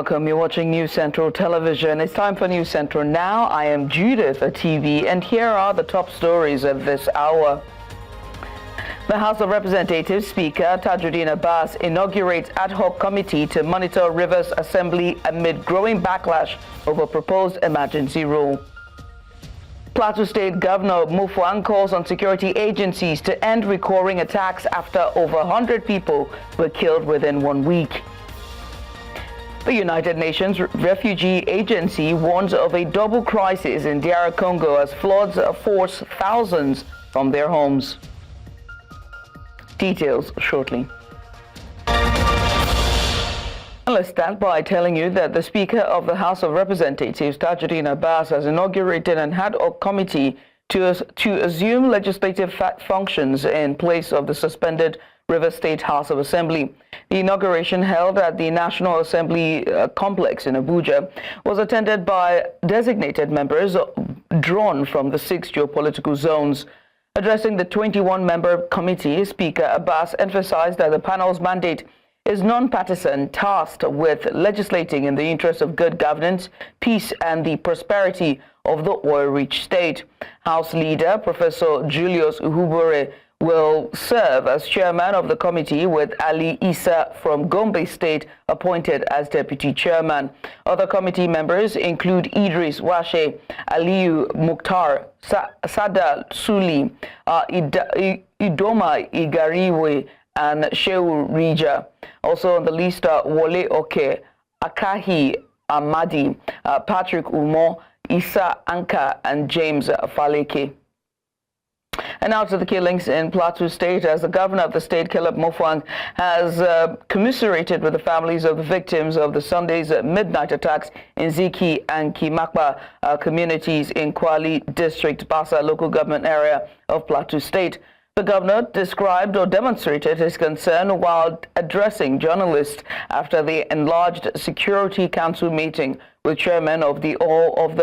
welcome. You're watching News Central Television. It's time for News Central now. I am Judith at TV, and here are the top stories of this hour. The House of Representatives Speaker Tajuddin Abbas inaugurates ad hoc committee to monitor Rivers Assembly amid growing backlash over proposed emergency rule. Plateau State Governor Mufwang calls on security agencies to end recurring attacks after over 100 people were killed within 1 week. The United Nations Refugee Agency warns of a double crisis in DR Congo as floods force thousands from their homes. Details shortly. Let's start by telling you that the Speaker of the House of Representatives, Tajuddin Abbas, has inaugurated an ad hoc committee to assume legislative functions in place of the suspended River State House of Assembly. The inauguration, held at the National Assembly complex in Abuja, was attended by designated members drawn from the 6 geopolitical zones. Addressing the 21-member committee, Speaker Abbas emphasized that the panel's mandate is non-partisan, tasked with legislating in the interest of good governance, peace, and the prosperity of the oil-rich state. House Leader Professor Julius Uhubure will serve as chairman of the committee, with Ali Issa from Gombe State appointed as deputy chairman. Other committee members include Idris Washe, Aliyu Mukhtar, Sada Suli, Idoma Igariwe, and Shehu Rija. Also on the list are Wole Oke, Akahi Amadi, Patrick Umo, Issa Anka, and James Faleke. And now to the killings in Plateau State, as the governor of the state, Caleb Mufwang, has commiserated with the families of the victims of the Sunday's midnight attacks in Ziki and Kimakba communities in Kwali District, Bassa local government area of Plateau State. The governor described or demonstrated his concern while addressing journalists after the enlarged Security Council meeting with chairmen of all of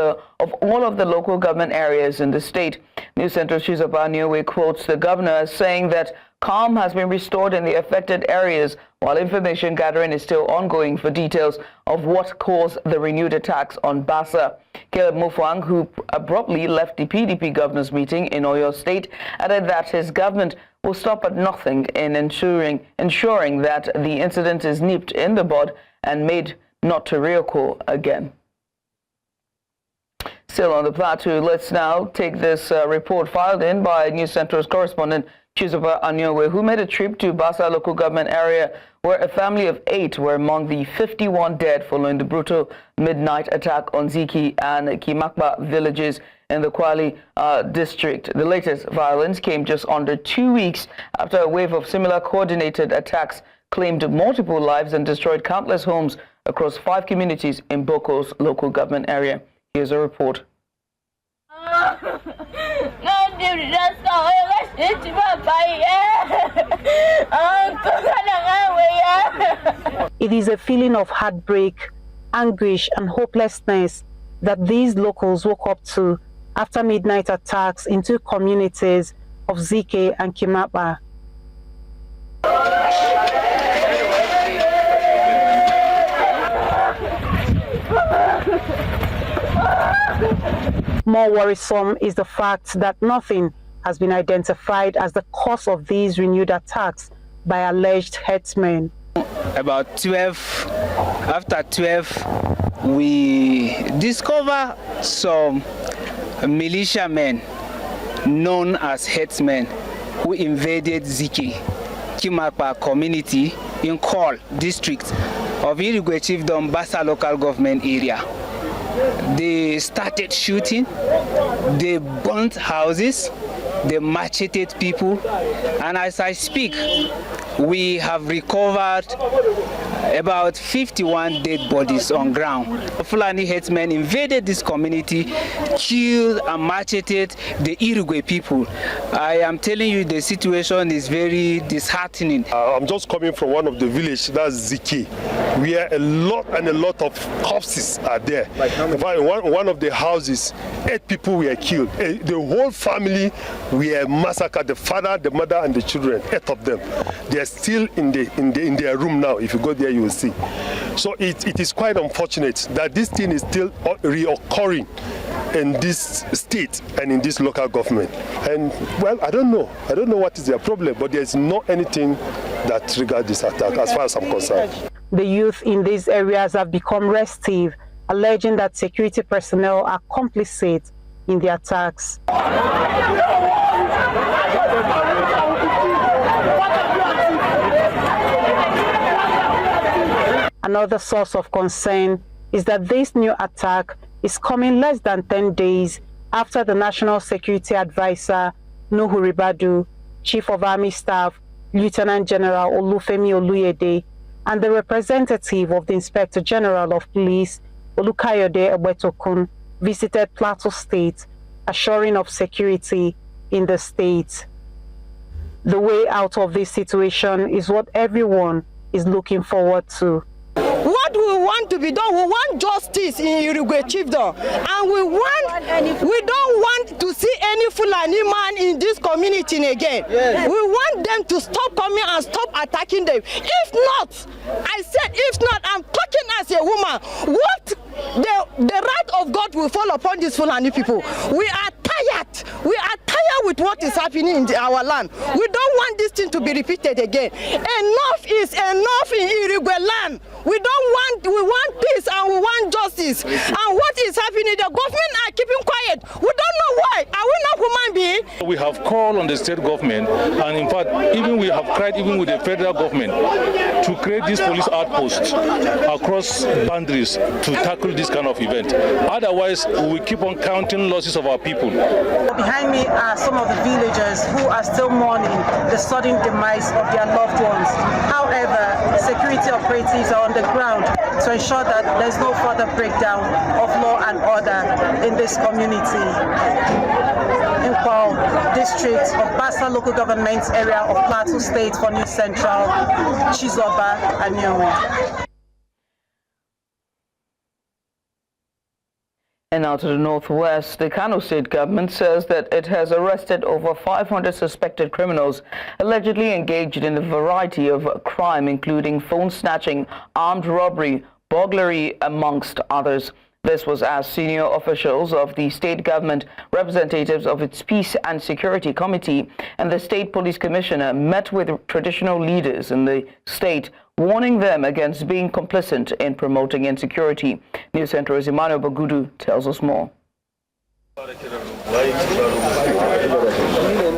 the local government areas in the state. News Central Chizoba Nyowe quotes the governor as saying that calm has been restored in the affected areas, while information gathering is still ongoing for details of what caused the renewed attacks on Bassa. Caleb Mufwang, who abruptly left the PDP governors' meeting in Oyo State, added that his government will stop at nothing in ensuring that the incident is nipped in the bud and made not to reoccur again. Still on the plateau, let's now take this report filed in by News Central's correspondent Chizoba Anyowe, who made a trip to Bassa local government area where a family of 8 were among the 51 dead following the brutal midnight attack on Ziki and Kimakba villages in the Kwali district. The latest violence came just under 2 weeks after a wave of similar coordinated attacks claimed multiple lives and destroyed countless homes across 5 communities in Boko's local government area. Here's a report. It is a feeling of heartbreak, anguish, and hopelessness that these locals woke up to after midnight attacks into communities of Zike and Kimapa. More worrisome is the fact that nothing has been identified as the cause of these renewed attacks by alleged herdsmen. About 12, after 12, we discover some militiamen known as herdsmen who invaded Ziki, Kimakpa community in Kol district of Irigwe Chiefdom Bassa local government area. They started shooting, they burnt houses, they macheted people, and as I speak, we have recovered about 51 dead bodies on ground. Fulani herdsmen invaded this community, killed and macheted the Irigwe people. I am telling you, the situation is very disheartening. I'm just coming from one of the villages, that's Ziki, where a lot of corpses are there. In fact, one of the houses, 8 people were killed. The whole family were massacred, the father, the mother, and the children, 8 of them. They are still in their room now. If you go there, you will see. So it is quite unfortunate that this thing is still reoccurring in this state and in this local government. And well, I don't know what is their problem, but there's not anything that triggered this attack as far as I'm concerned. The youth in these areas have become restive, alleging that security personnel are complicit in the attacks. Another source of concern is that this new attack is coming less than 10 days after the National Security Advisor, Nuhu Ribadu, Chief of Army Staff, Lieutenant General Olufemi Oluyede, and the representative of the Inspector General of Police, Olukayode Ebetokun, visited Plateau State, assuring of security in the state. The way out of this situation is what everyone is looking forward to. What we want to be done, we want justice in Uruguay Chiefdom, and we don't want to see any Fulani man in this community again. Yes. We want them to stop coming and stop attacking them. If not, I said if not, I'm talking as a woman, what the wrath of God will fall upon these Fulani people. We are tired. We are tired with what is happening in our land. We don't want this thing to be repeated again. Enough is enough in Uruguay land. We want peace and we want justice. And what is happening? The government are keeping quiet. We don't know why. Are we not human beings? We have called on the state government, and in fact, even we have cried even with the federal government to create this police outpost across boundaries to tackle this kind of event. Otherwise, we will keep on counting losses of our people. Behind me are some of the villagers who are still mourning the sudden demise of their loved ones. However, security operatives are on the ground to ensure that there's no further breakdown of law and order in this community. In Kwao district of Basa local government area of Plateau State for New Central, Chizoba Anyewe. And now to the northwest, the Kano state government says that it has arrested over 500 suspected criminals allegedly engaged in a variety of crime, including phone snatching, armed robbery, burglary, amongst others. This was as senior officials of the state government, representatives of its Peace and Security Committee, and the State Police Commissioner met with traditional leaders in the state, warning them against being complicit in promoting insecurity. News Centro's Emmanuel Bagudu tells us more.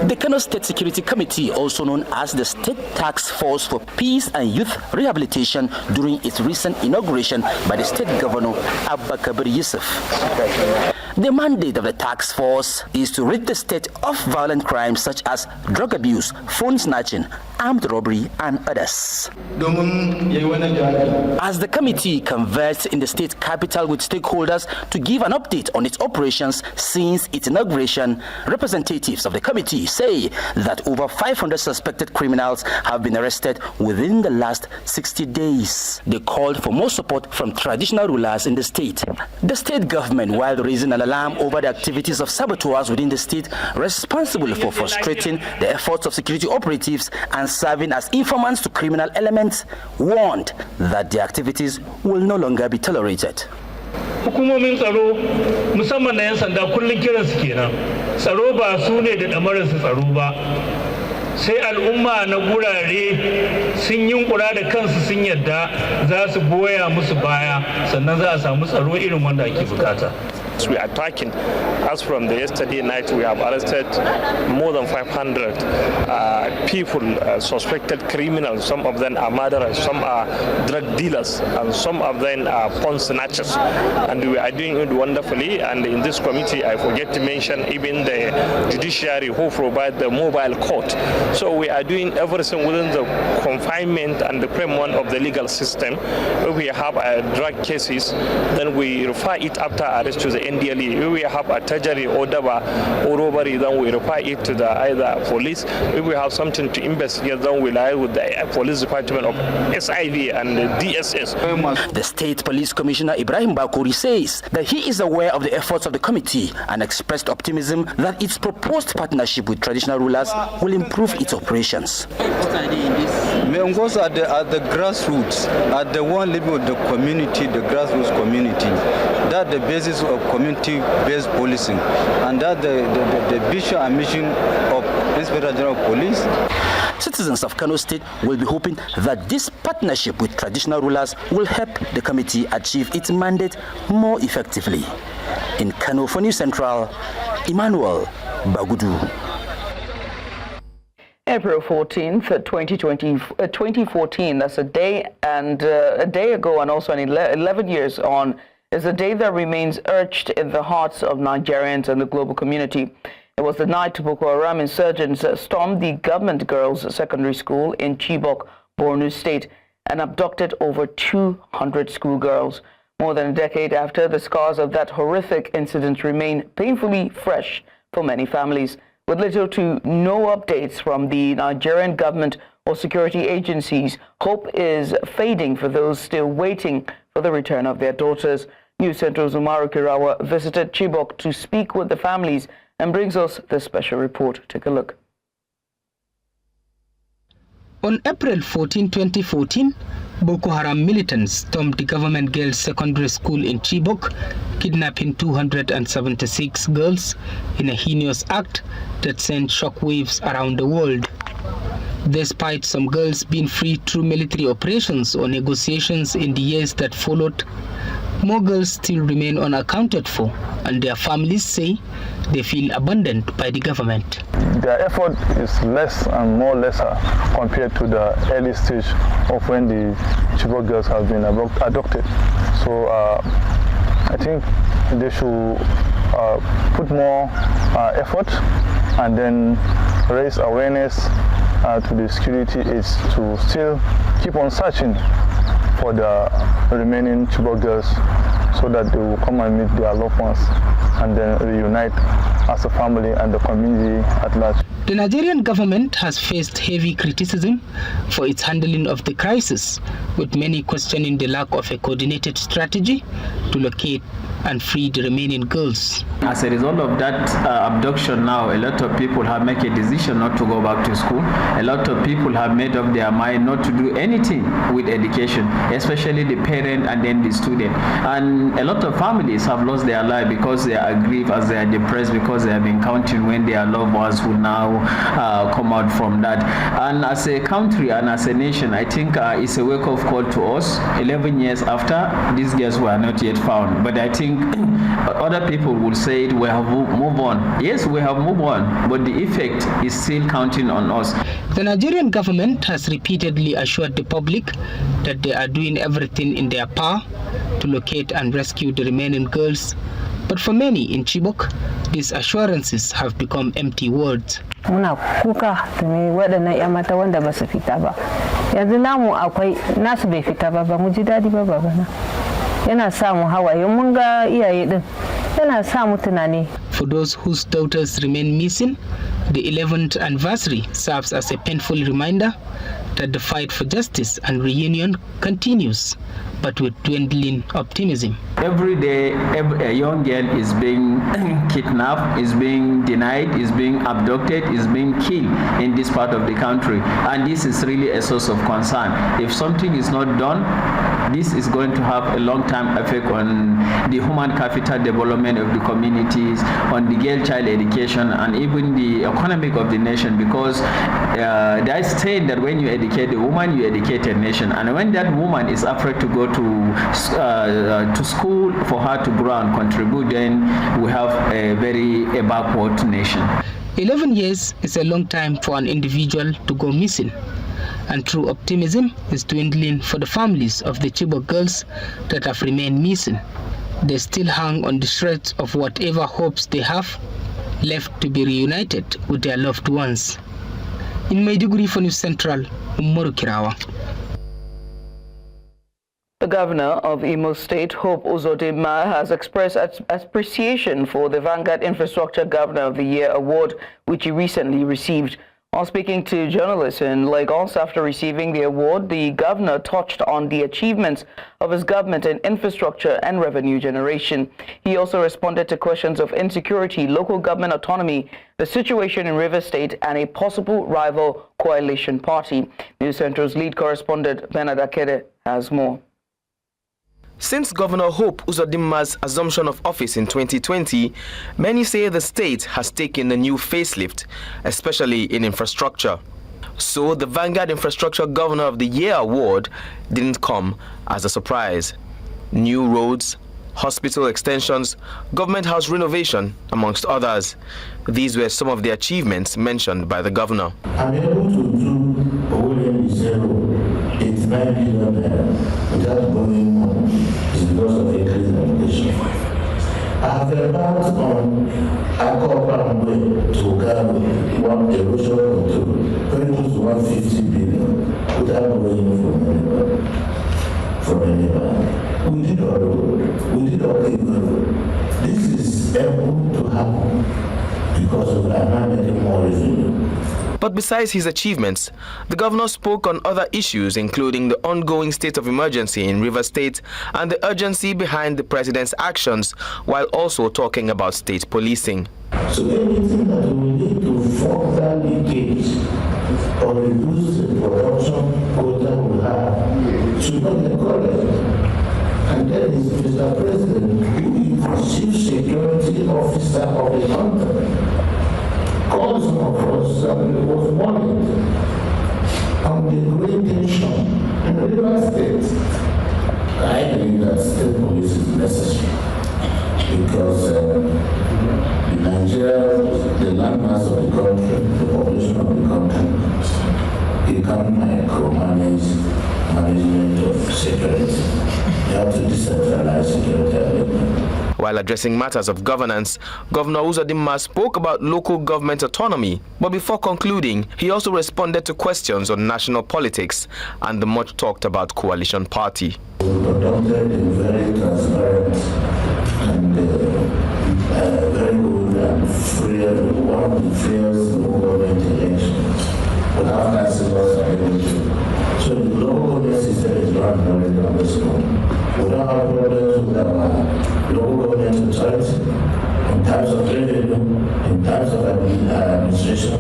The Kano State Security Committee, also known as the State Task Force for Peace and Youth Rehabilitation, during its recent inauguration by the State Governor Abba Kabir Yusuf. The mandate of the task force is to rid the state of violent crimes such as drug abuse, phone snatching, armed robbery, and others. As the committee conversed in the state capital with stakeholders to give an update on its operations since its inauguration, representatives of the committee say that over 500 suspected criminals have been arrested within the last 60 days. They called for more support from traditional rulers in the state. The state government, while raising an alarm over the activities of saboteurs within the state responsible for frustrating the efforts of security operatives and serving as informants to criminal elements, warned that the activities will no longer be tolerated. Hukumomin tsaro musamman na 'yan sanda kullum kiransu kenan. Tsaro ba su ne da damararsu tsaro ba. Sai al'umma na gurare sun yunkura da kansu sun yadda za su goya musu baya sannan za a samu tsaro irin wanda ake bukata. We are tracking. As from the yesterday night, we have arrested more than 500 people, suspected criminals. Some of them are murderers, some are drug dealers, and some of them are phone snatchers. And we are doing it wonderfully. And in this committee, I forget to mention even the judiciary who provide the mobile court. So we are doing everything within the confinement and the framework of the legal system. If we have drug cases, then we refer it after arrest to the NDLE. If we have a treasury or daba or robbery, then we refer it to the either police. If we have something to investigate, then we lie with the police department of SIV and the DSS. The State Police Commissioner Ibrahim Bakuri says that he is aware of the efforts of the committee and expressed optimism that its proposed partnership with traditional rulers will improve its operations. Mengos at the grassroots, at the one living with the community, the grassroots community. That's the basis of community-based policing, and that's the vision and mission of Inspector General of Police. Citizens of Kano State will be hoping that this partnership with traditional rulers will help the committee achieve its mandate more effectively. In Kano for News Central, Emmanuel Bagudu. April 14th, 2014, that's a day ago and also 11 years on, is a day that remains etched in the hearts of Nigerians and the global community. It was the night Boko Haram insurgents stormed the government girls' secondary school in Chibok, Borno State, and abducted over 200 schoolgirls. More than a decade after, the scars of that horrific incident remain painfully fresh for many families. With little to no updates from the Nigerian government or security agencies, hope is fading for those still waiting for the return of their daughters. News Central's Umaru Kirawa visited Chibok to speak with the families and brings us this special report. Take a look. On April 14, 2014, Boko Haram militants stormed the government girls' secondary school in Chibok, kidnapping 276 girls in a heinous act that sent shockwaves around the world. Despite some girls being freed through military operations or negotiations in the years that followed, more girls still remain unaccounted for, and their families say they feel abandoned by the government. Their effort is less and more lesser compared to the early stage of when the Chibok girls have been adopted. So I think they should put more effort and then raise awareness to the security aides to still keep on searching for the remaining Chibok girls so that they will come and meet their loved ones and then reunite as a family and the community at large. The Nigerian government has faced heavy criticism for its handling of the crisis, with many questioning the lack of a coordinated strategy to locate and free the remaining girls. As a result of that abduction now, a lot of people have made a decision not to go back to school. A lot of people have made up their mind not to do anything with education, especially the parent and then the student. And a lot of families have lost their life because they are grieved, as they are depressed, because they have been counting when their loved ones will now come out from that. And as a country and as a nation, I think it's a wake-up call to us. 11 years after, these girls were not yet found. But I think other people will say we have moved on. Yes, we have moved on, but the effect is still counting on us. The Nigerian government has repeatedly assured the public that they are doing everything in their power to locate and rescue the remaining girls. But for many in Chibok, these assurances have become empty words. Muna kuka tuni waɗannan 'yan mata wanda ba su fita ba. Yanzu namu akwai nasu bai fita ba, ba mu ji daɗi ba babana. Yana sa mu hawaye mun ga iyaye din. Yana sa mu tunani. For those whose daughters remain missing, the 11th anniversary serves as a painful reminder that the fight for justice and reunion continues, but with dwindling optimism. Every day, a young girl is being kidnapped, is being denied, is being abducted, is being killed in this part of the country. And this is really a source of concern. If something is not done, this is going to have a long-term effect on the human capital development of the communities, on the girl child education, and even the economic of the nation, because there is saying that when you educate a woman, you educate a nation. And when that woman is afraid to go to school for her to grow and contribute, then we have a very backward nation. 11 years is a long time for an individual to go missing, and true optimism is dwindling for the families of the Chibok girls that have remained missing. They still hang on the shreds of whatever hopes they have left to be reunited with their loved ones. In Maiduguri for News Central, Umaru Kirawa. The governor of Imo State, Hope Uzodinma, has expressed appreciation for the Vanguard Infrastructure Governor of the Year award, which he recently received. While speaking to journalists in Lagos after receiving the award, the governor touched on the achievements of his government in infrastructure and revenue generation. He also responded to questions of insecurity, local government autonomy, the situation in Rivers State, and a possible rival coalition party. News Central's lead correspondent Bernard Akede has more. Since Governor Hope Uzodinma's assumption of office in 2020, many say the state has taken a new facelift, especially in infrastructure. So the Vanguard Infrastructure Governor of the Year award didn't come as a surprise. New roads, hospital extensions, government house renovation, amongst others. These were some of the achievements mentioned by the governor. I'm able to do Owolemi Zero, 89 billion without going more. It's because of increased education. I have embarked on Akopamwe to Ghana, one erosion control, very close to 150 billion without going from anybody. We did our road, we did our road. This is able to happen because of our making more revenue. But besides his achievements, the governor spoke on other issues, including the ongoing state of emergency in Rivers State and the urgency behind the president's actions, while also talking about state policing. So anything that we need to further engage or reduce the production quota we have should not be encouraged. And then is Mr. President, who is the Chief Security Officer of the country, called some of us and was warned on the great tension in the Rivers State. I believe that state police is necessary because Nigeria, the landmass of the country, the population of the country, it can't micromanage management of security. You have to decentralize security. While addressing matters of governance, Governor Uzodinma spoke about local government autonomy, but before concluding, he also responded to questions on national politics and the much talked about coalition party. We conducted a very transparent and very good and free, one of the freest local government elections. Without councillors are able to. So the local government system is run very understood. We don't have problems with our local government authority in terms of revenue, in terms of administration,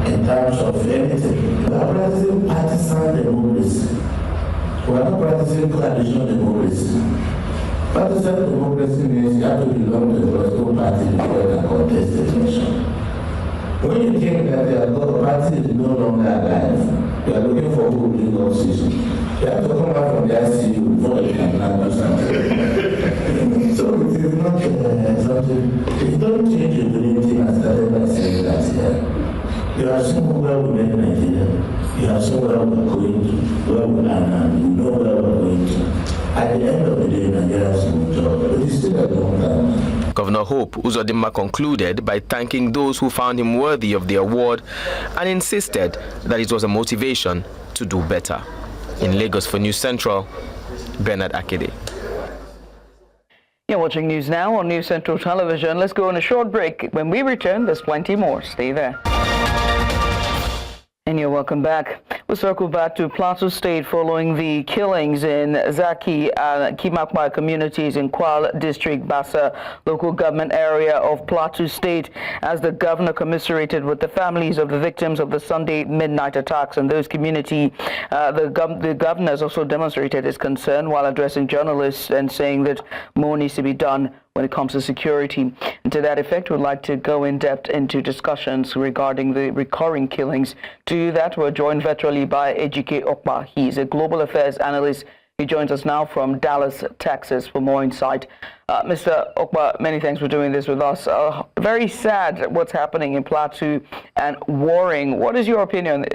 in terms of anything. We are practicing partisan democracy. We are not practicing coalition democracy. Partisan democracy means you have to belong to a political party before you can contest the election. When you think that the party is no longer alive, you are looking for who will bring up season. You have to come out from the ICU before you can do something. So it is not something. If you don't change your belief, I started by saying that you have seen where we met Nigeria. You have seen where we are going to, where we are now. You know where we are going to. At the end of the day, Nigeria has no job, but it's still a long time. Governor Hope Uzodinma concluded by thanking those who found him worthy of the award and insisted that it was a motivation to do better. In Lagos for News Central, Bernard Akede. You're watching News Now on News Central Television. Let's go on a short break. When we return, there's plenty more. Stay there. And you're welcome back. We'll circle back to Plateau State following the killings in Zaki and Kimakwa communities in Kwal District, Bassa local government area of Plateau State, as the governor commiserated with the families of the victims of the Sunday midnight attacks in those communities. The governor has also demonstrated his concern while addressing journalists and saying that more needs to be done when it comes to security. And to that effect, we'd like to go in depth into discussions regarding the recurring killings. To do that, we're joined virtually by Ejike Okpa. He's a global affairs analyst. He joins us now from Dallas, Texas for more insight. Mr. Okpa, many thanks for doing this with us. Very sad what's happening in Plateau and worrying. What is your opinion?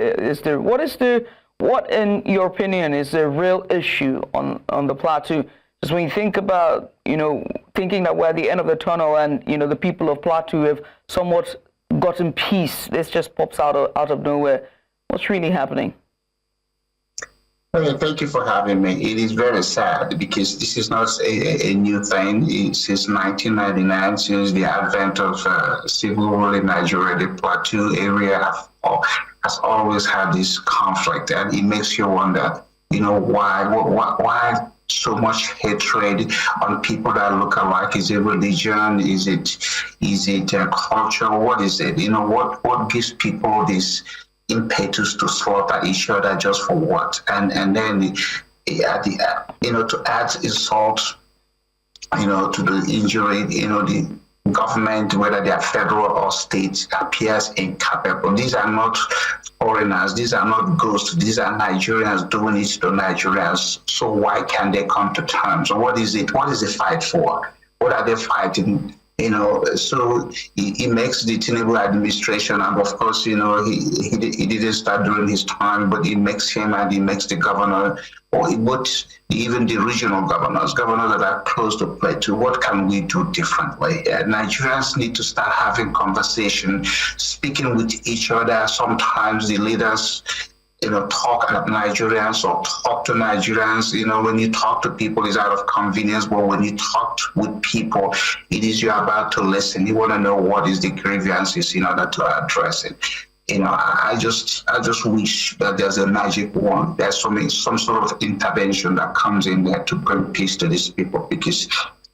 What in your opinion is the real issue on the Plateau? Just when you think about, thinking that we're at the end of the tunnel and, the people of Plateau have somewhat gotten peace, this just pops out of nowhere. What's really happening? Hey, thank you for having me. It is very sad because this is not a new thing. Since 1999, since the advent of civil war in Nigeria, the Plateau area has always had this conflict, and it makes you wonder, why so much hatred on people that look alike? Is it religion? Is it culture? What is it? What gives people this impetus to slaughter each other just for what? And then to add insult, to the injury, the government, whether they are federal or state, appears incapable. These are not foreigners. These are not ghosts. These are Nigerians doing it to Nigerians. So why can't they come to terms? What is it? What is the fight for? What are they fighting? So it makes the Tinubu administration, and of course, he didn't start during his time, but it makes him and it makes the governor, even the regional governors that are close to Plateau. What can we do differently? Nigerians need to start having conversation, speaking with each other. Sometimes the leaders talk at Nigerians or talk to Nigerians. When you talk to people, it's out of convenience, but when you talk with people, it is you're about to listen. You want to know what is the grievances in order to address it. I just wish that there's a magic wand. There's some sort of intervention that comes in there to bring peace to these people, because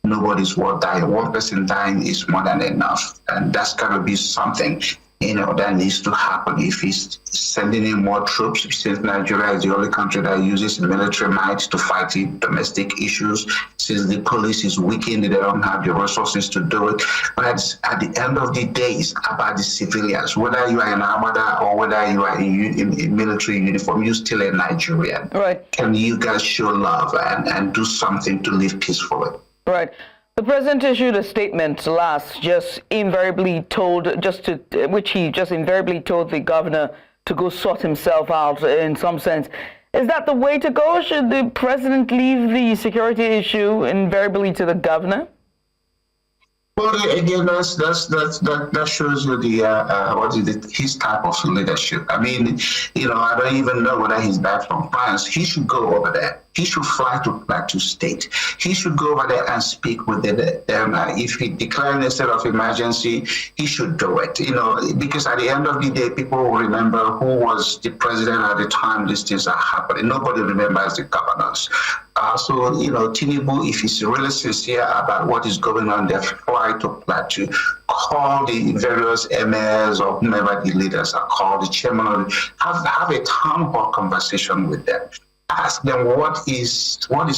nobody's worth dying. One person dying is more than enough, and that's got to be something that needs to happen. If he's sending in more troops, since Nigeria is the only country that uses military might to fight the domestic issues, since the police is weakened, they don't have the resources to do it. But at the end of the day, it's about the civilians. Whether you are in Armada or whether you are in military uniform, you're still a Nigerian. Right. Can you guys show love and do something to live peacefully? Right. The president issued a statement last, which he just invariably told the governor to go sort himself out in some sense. Is that the way to go? Should the president leave the security issue invariably to the governor? Well, again, that shows you his type of leadership. I mean, I don't even know whether he's back from France. He should go over there. He should fly to Plateau State. He should go over there and speak with them. If he declared a state of emergency, he should do it. Because at the end of the day, people will remember who was the president at the time these things are happening. Nobody remembers the governors. So, Tinubu, if he's really sincere about what is going on there, fly to Plateau, call the various emirs or whomever the leaders are, call the chairman, have a town hall conversation with them. Ask them what is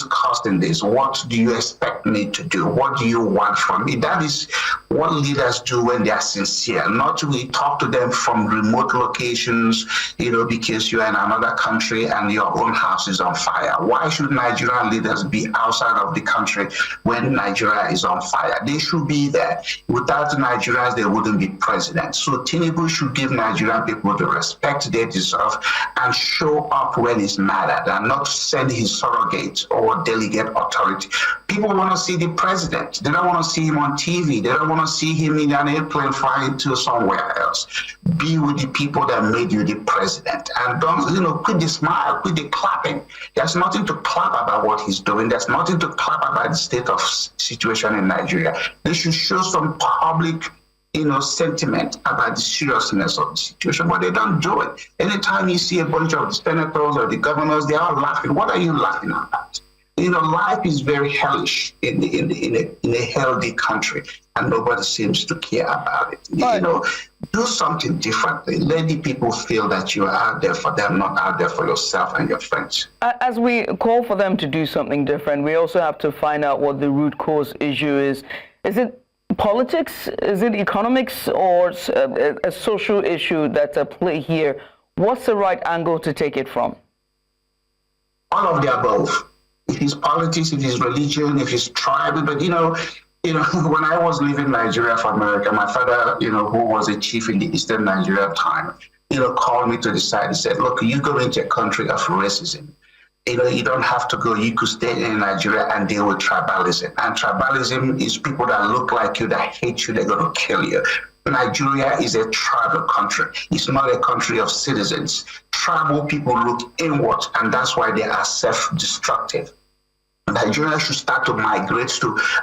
costing this? What do you expect me to do? What do you want from me? That is what leaders do when they are sincere. Not to talk to them from remote locations, because you are in another country and your own house is on fire. Why should Nigerian leaders be outside of the country when Nigeria is on fire? They should be there. Without Nigerians, they wouldn't be president. So Tinubu should give Nigerian people the respect they deserve and show up when it's mattered, and not send his surrogate or delegate authority. People want to see the president. They don't want to see him on TV. They don't want to see him in an airplane flying to somewhere else. Be with the people that made you the president. And don't, quit the smile, quit the clapping. There's nothing to clap about what he's doing. There's nothing to clap about the state of situation in Nigeria. They should show some public sentiment about the seriousness of the situation, but they don't do it. Anytime you see a bunch of the senators or the governors, they are laughing. What are you laughing at? Life is very hellish in a healthy country, and nobody seems to care about it. Do something differently. Let the people feel that you are out there for them, not out there for yourself and your friends. As we call for them to do something different, we also have to find out what the root cause issue is. Is it politics? Is it economics, or a social issue that's at play here? What's the right angle to take it from? All of the above. If it's politics, if it's religion, if it's tribal, but when I was leaving Nigeria for America, my father, who was a chief in the Eastern Nigeria time, called me to the side and said, look, you go into a country of racism. You don't have to go. You could stay in Nigeria and deal with tribalism. And tribalism is people that look like you, that hate you, they're going to kill you. Nigeria is a tribal country. It's not a country of citizens. Tribal people look inward, and that's why they are self-destructive. Nigeria should start to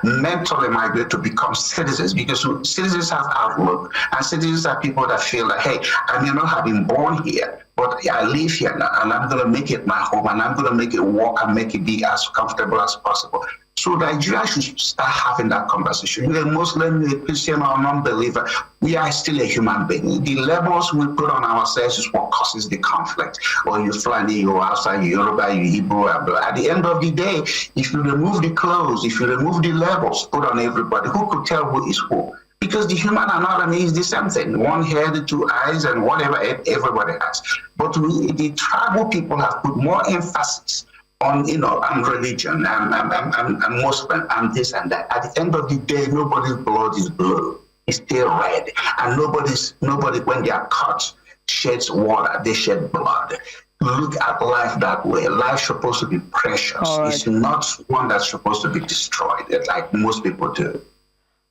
mentally migrate to become citizens, because citizens have outlook, and citizens are people that feel like, hey, I may not have been born here, but I live here now, and I'm going to make it my home, and I'm going to make it work and make it be as comfortable as possible. So Nigeria should start having that conversation. You're a Muslim, you're a Christian, or a non-believer. We are still a human being. The labels we put on ourselves is what causes the conflict. Or you Fulani, you Hausa, you Yoruba, you Igbo. At the end of the day, if you remove the clothes, if you remove the labels put on everybody, who could tell who is who? Because the human anatomy is the same thing. One head, two eyes, and whatever everybody has. But the tribal people have put more emphasis on, and religion, and Muslim, and this and that. At the end of the day, nobody's blood is blue. It's still red. And nobody, when they are cut, sheds water, they shed blood. Look at life that way. Life's supposed to be precious. Right. It's not one that's supposed to be destroyed, like most people do.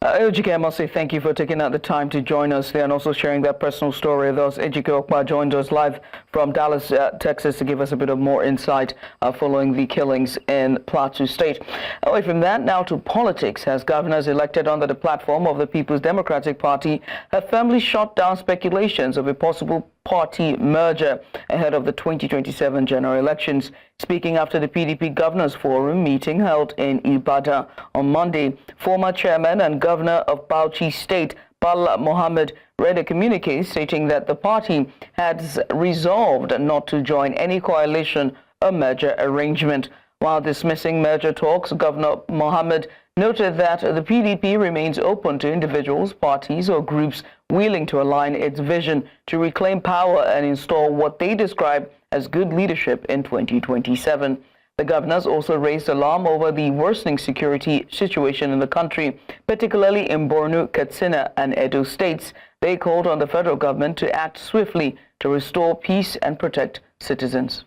Ejike, I must say thank you for taking out the time to join us there and also sharing that personal story. Thus, Ejike Okpa joined us live from Dallas, Texas, to give us a bit of more insight following the killings in Plateau State. Away from that, now to politics, as governors elected under the platform of the People's Democratic Party have firmly shot down speculations of a possible party merger ahead of the 2027 general elections. Speaking after the PDP Governors Forum meeting held in Ibadan on Monday, former chairman and governor of Bauchi State, Bala Mohammed, read a communique stating that the party has resolved not to join any coalition or merger arrangement. While dismissing merger talks, Governor Mohammed noted that the PDP remains open to individuals, parties, or groups willing to align its vision to reclaim power and install what they describe as good leadership in 2027. The governors also raised alarm over the worsening security situation in the country, particularly in Borno, Katsina, and Edo states. They called on the federal government to act swiftly to restore peace and protect citizens.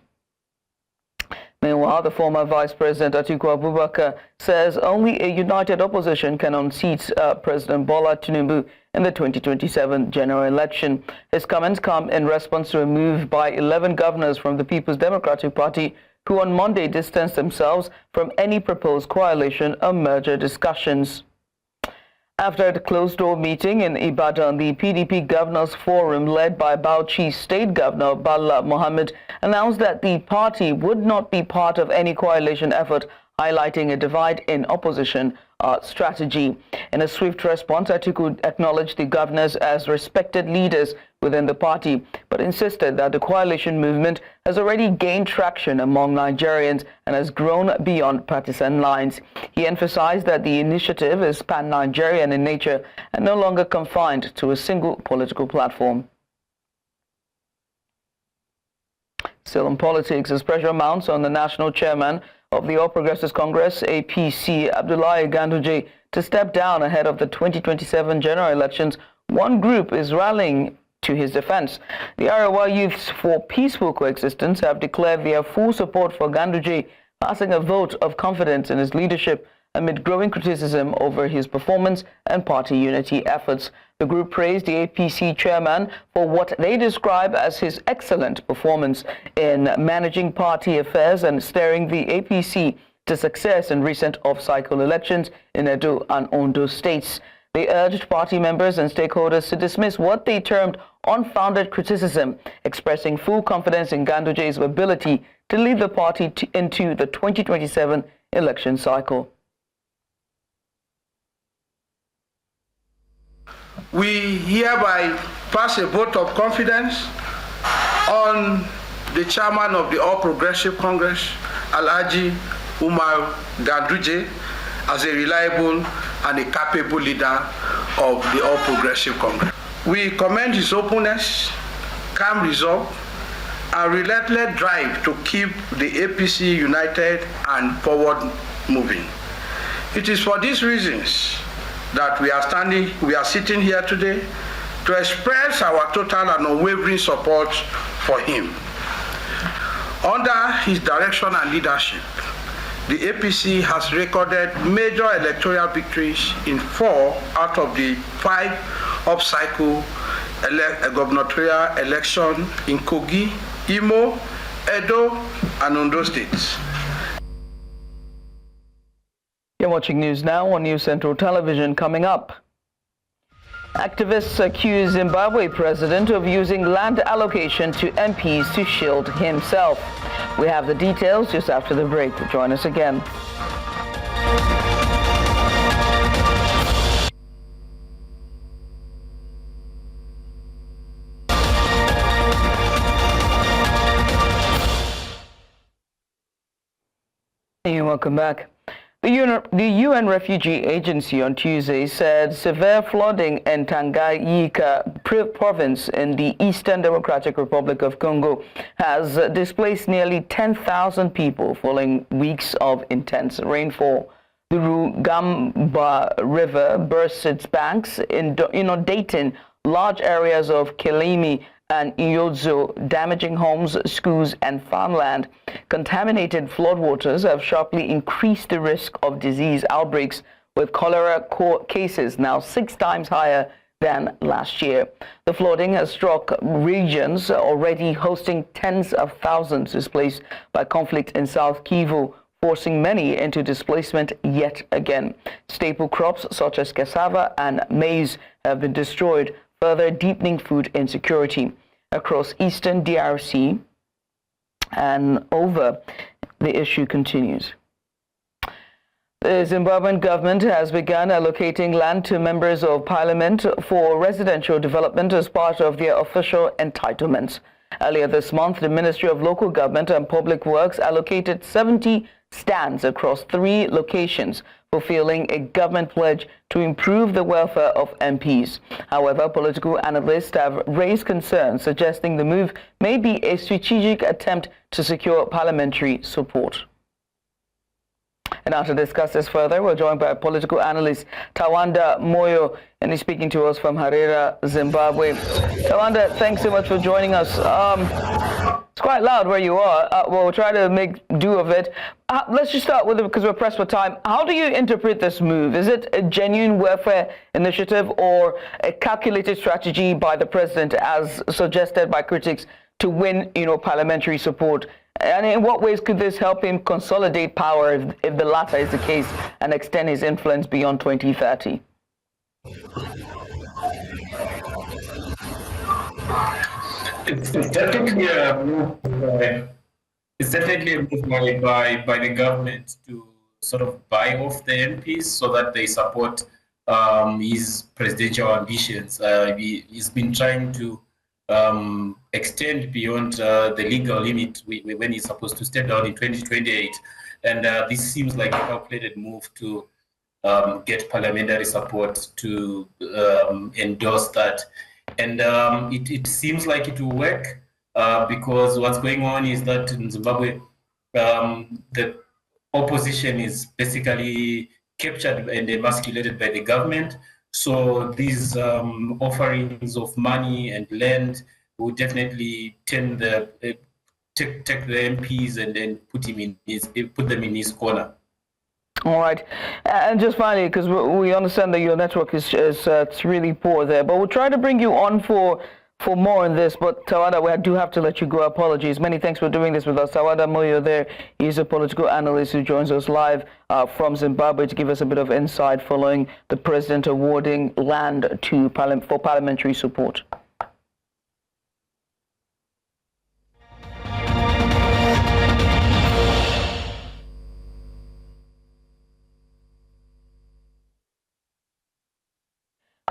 Meanwhile, the former Vice President Atiku Abubakar says only a united opposition can unseat President Bola Tinubu in the 2027 general election. His comments come in response to a move by 11 governors from the People's Democratic Party who on Monday distanced themselves from any proposed coalition or merger discussions. After a closed-door meeting in Ibadan, the PDP Governors Forum, led by Bauchi State Governor Bala Mohammed, announced that the party would not be part of any coalition effort, highlighting a divide in opposition strategy. In a swift response, Atiku acknowledged the governors as respected leaders within the party, but insisted that the coalition movement has already gained traction among Nigerians and has grown beyond partisan lines. He emphasized that the initiative is pan-Nigerian in nature and no longer confined to a single political platform. Still in politics, as pressure mounts on the national chairman of the All Progressives Congress, APC, Abdullahi Ganduje, to step down ahead of the 2027 general elections, one group is rallying to his defense. The Arawa Youths for Peaceful Coexistence have declared their full support for Ganduje, passing a vote of confidence in his leadership amid growing criticism over his performance and party unity efforts. The group praised the APC chairman for what they describe as his excellent performance in managing party affairs and steering the APC to success in recent off-cycle elections in Edo and Ondo states. They urged party members and stakeholders to dismiss what they termed unfounded criticism, expressing full confidence in Ganduje's ability to lead the party into the 2027 election cycle. We hereby pass a vote of confidence on the chairman of the All Progressive Congress, Alhaji Umar Ganduje, as a reliable and a capable leader of the All Progressive Congress. We commend his openness, calm resolve, and relentless drive to keep the APC united and forward moving. It is for these reasons that we are sitting here today to express our total and unwavering support for him. Under his direction and leadership, the APC has recorded major electoral victories in 4 out of the 5 up-cycle gubernatorial election in Kogi, Imo, Edo, and Ondo states. You're watching news now on News Central Television. Coming up, activists accuse Zimbabwe president of using land allocation to MPs to shield himself. We have the details just after the break. Join us again. Hey, welcome back. The UN Refugee Agency on Tuesday said severe flooding in Tanganyika province in the Eastern Democratic Republic of Congo has displaced nearly 10,000 people following weeks of intense rainfall. The Rugamba River burst its banks, inundating large areas of Kilimi and Iyodzo, damaging homes, schools, and farmland. Contaminated floodwaters have sharply increased the risk of disease outbreaks, with cholera cases now 6 times higher than last year. The flooding has struck regions already hosting tens of thousands displaced by conflict in South Kivu, forcing many into displacement yet again. Staple crops such as cassava and maize have been destroyed, further deepening food insecurity across eastern DRC. And over, the issue continues. The Zimbabwean government has begun allocating land to members of parliament for residential development as part of their official entitlements. Earlier this month, the Ministry of Local Government and Public Works allocated 70 stands across 3 locations, fulfilling a government pledge to improve the welfare of MPs. However, political analysts have raised concerns, suggesting the move may be a strategic attempt to secure parliamentary support. And now to discuss this further, we're joined by political analyst Tawanda Moyo, and he's speaking to us from Harare, Zimbabwe. Tawanda, thanks so much for joining us. It's quite loud where you are. We'll try to make do of it. Let's just start with it because we're pressed for time. How do you interpret this move? Is it a genuine welfare initiative or a calculated strategy by the president, as suggested by critics, to win, parliamentary support? And in what ways could this help him consolidate power if the latter is the case and extend his influence beyond 2030? It's definitely a move. It's definitely a move by the government to sort of buy off the MPs so that they support his presidential ambitions. He's been trying to extend beyond the legal limit when he's supposed to step down in 2028, and this seems like a calculated move to get parliamentary support to endorse that. And it seems like it will work because what's going on is that in Zimbabwe, the opposition is basically captured and emasculated by the government. So these offerings of money and land will definitely take the MPs and then put them in his corner. All right, and just finally, because we understand that your network is it's really poor there, but we'll try to bring you on for more on this. But Tawanda, we do have to let you go. Apologies. Many thanks for doing this with us. Tawanda Moyo there, he's a political analyst who joins us live from Zimbabwe to give us a bit of insight following the president awarding land to for parliamentary support.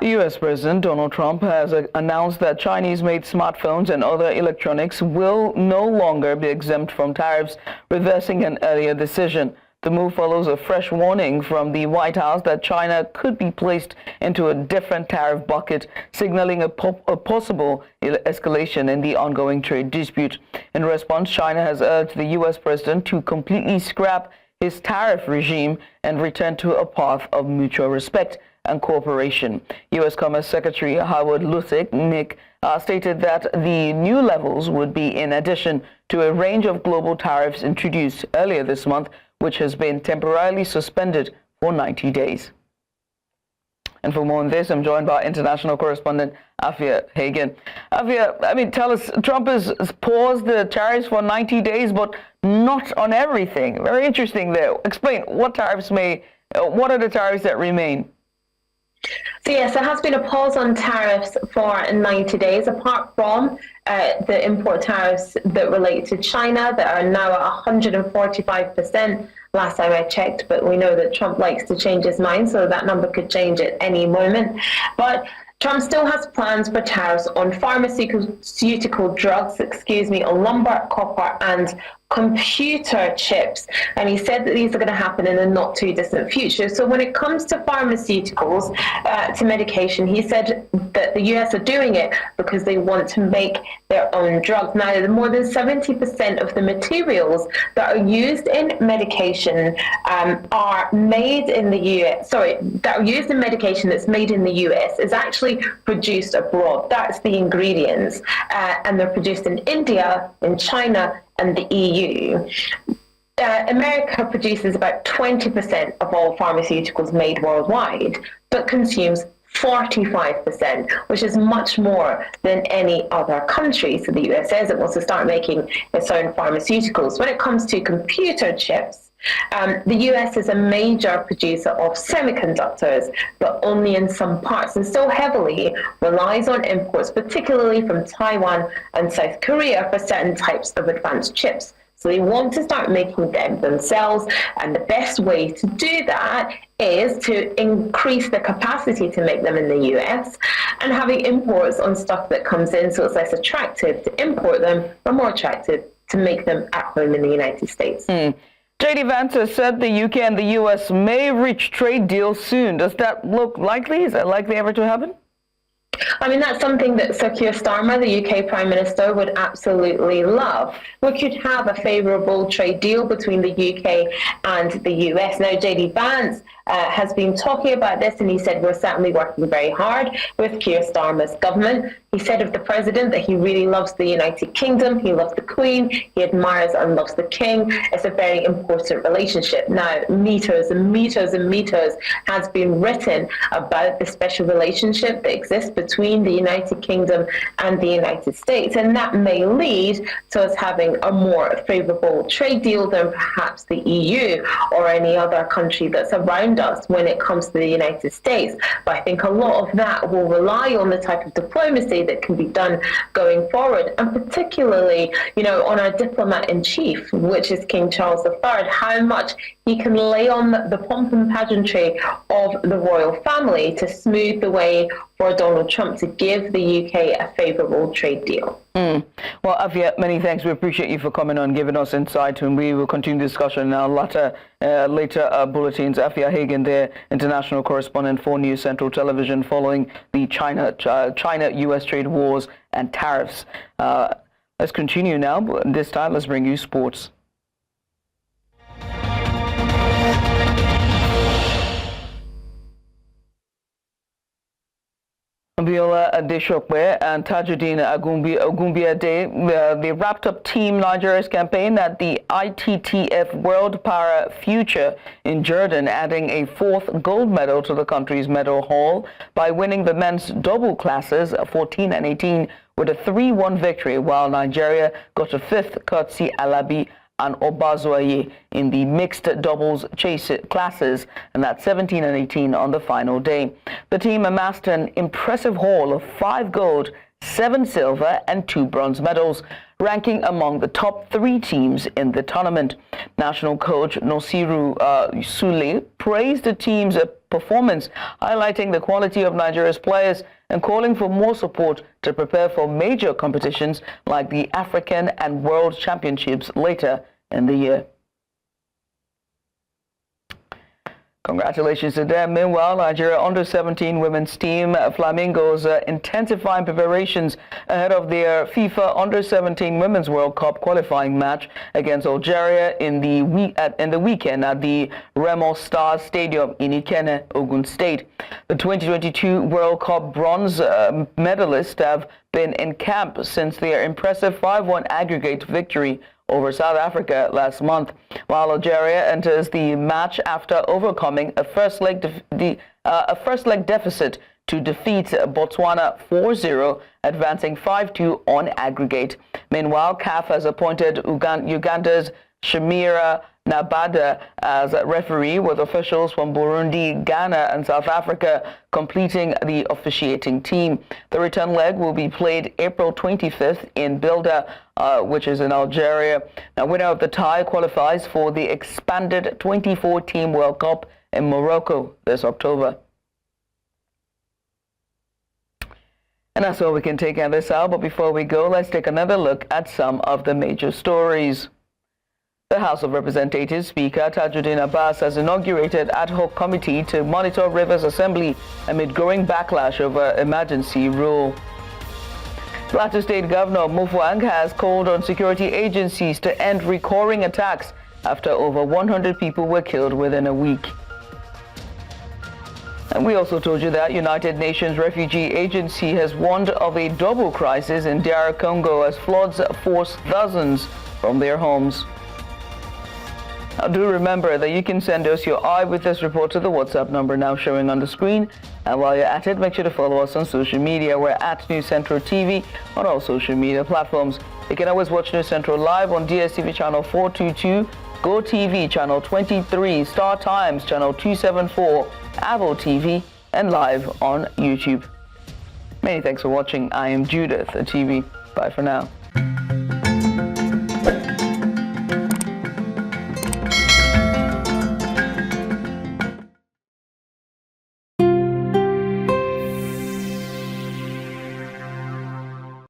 The U.S. President Donald Trump has announced that Chinese-made smartphones and other electronics will no longer be exempt from tariffs, reversing an earlier decision. The move follows a fresh warning from the White House that China could be placed into a different tariff bucket, signaling a possible escalation in the ongoing trade dispute. In response, China has urged the U.S. president to completely scrap his tariff regime and return to a path of mutual respect and cooperation. U.S. Commerce Secretary Howard Lutnick stated that the new levels would be in addition to a range of global tariffs introduced earlier this month, which has been temporarily suspended for 90 days. And for more on this, I'm joined by international correspondent Afia Hagen. Afia, tell us, Trump has paused the tariffs for 90 days, but not on everything. Very interesting there. Explain, what are the tariffs that remain? So yes, there has been a pause on tariffs for 90 days, apart from the import tariffs that relate to China that are now at 145%. Last time I checked, but we know that Trump likes to change his mind, so that number could change at any moment. But Trump still has plans for tariffs on pharmaceutical drugs, on lumber, copper, and computer chips. And he said that these are going to happen in the not too distant future. So when it comes to pharmaceuticals, to medication, he said that the US are doing it because they want to make their own drugs. Now, more than 70% of the materials that are used in medication are made in the US. That are used in medication that's made in the US is actually produced abroad. That's the ingredients. And they're produced in India, in China, and the EU. America produces about 20% of all pharmaceuticals made worldwide, but consumes 45%, which is much more than any other country. So the US says it wants to start making its own pharmaceuticals. When it comes to computer chips, the US is a major producer of semiconductors, but only in some parts, and still heavily relies on imports, particularly from Taiwan and South Korea, for certain types of advanced chips. So they want to start making them themselves, and the best way to do that is to increase the capacity to make them in the US and having imports on stuff that comes in, so it's less attractive to import them, but more attractive to make them at home in the United States. J.D. Vance has said the UK and the US may reach trade deals soon. Does that look likely? Is that likely ever to happen? That's something that Sir Keir Starmer, the UK Prime Minister, would absolutely love. We could have a favourable trade deal between the UK and the US. Now, J.D. Vance has been talking about this, and he said we're certainly working very hard with Keir Starmer's government. He said of the president that he really loves the United Kingdom, he loves the Queen, he admires and loves the King. It's a very important relationship. Now, meters and meters and meters has been written about the special relationship that exists between the United Kingdom and the United States, and that may lead to us having a more favourable trade deal than perhaps the EU or any other country that's around us when it comes to the United States. But I think a lot of that will rely on the type of diplomacy that can be done going forward, and particularly, on our diplomat-in-chief, which is King Charles III, how much he can lay on the pomp and pageantry of the royal family to smooth the way for Donald Trump to give the UK a favourable trade deal. Well, Afia, many thanks. We appreciate you for coming on, giving us insight, and we will continue the discussion in our later bulletins. Afia Hagen there, international correspondent for News Central Television, following the China-US trade wars and tariffs. Let's continue now. This time, let's bring you sports. Biola Adeshokwe and Tajuddin Ogunbiade, they wrapped up Team Nigeria's campaign at the ITTF World Para Future in Jordan, adding a fourth gold medal to the country's medal haul by winning the men's double classes 14 and 18 with a 3-1 victory, while Nigeria got a fifth courtesy Alabi and Obazoye in the mixed doubles chase classes, and that's 17 and 18 on the final day. The team amassed an impressive haul of 5 gold, 7 silver and 2 bronze medals, ranking among the top 3 teams in the tournament. National coach Nosiru Sule praised the team's performance, highlighting the quality of Nigeria's players and calling for more support to prepare for major competitions like the African and World Championships later in the year. Congratulations to them. Meanwhile, Nigeria under-17 women's team Flamingos intensifying preparations ahead of their FIFA under-17 Women's World Cup qualifying match against Algeria in the weekend at the Remo Stars Stadium in Ikenne, Ogun State. The 2022 World Cup bronze medalists have been in camp since their impressive 5-1 aggregate victory over South Africa last month, while Algeria enters the match after overcoming a first leg deficit to defeat Botswana 4-0, advancing 5-2 on aggregate. Meanwhile, CAF has appointed Uganda's Shamira Nabada as referee, with officials from Burundi, Ghana and South Africa completing the officiating team. The return leg will be played April 25th in Bilda, which is in Algeria. Now, winner of the tie qualifies for the expanded 24-team World Cup in Morocco this October. And that's all we can take on this hour. But before we go, let's take another look at some of the major stories. The House of Representatives Speaker Tajuddin Abbas has inaugurated ad hoc committee to monitor Rivers Assembly amid growing backlash over emergency rule. Plateau State Governor Mufwang has called on security agencies to end recurring attacks after over 100 people were killed within a week. And we also told you that United Nations Refugee Agency has warned of a double crisis in DR Congo as floods force thousands from their homes. Now, do remember that you can send us your eyewitness report to the WhatsApp number now showing on the screen. And while you're at it, make sure to follow us on social media. We're at News Central TV on all social media platforms. You can always watch News Central live on DSTV channel 422, Go TV channel 23, Star Times channel 274, Apple TV, and live on YouTube. Many thanks for watching. I am Judith, TV. Bye for now.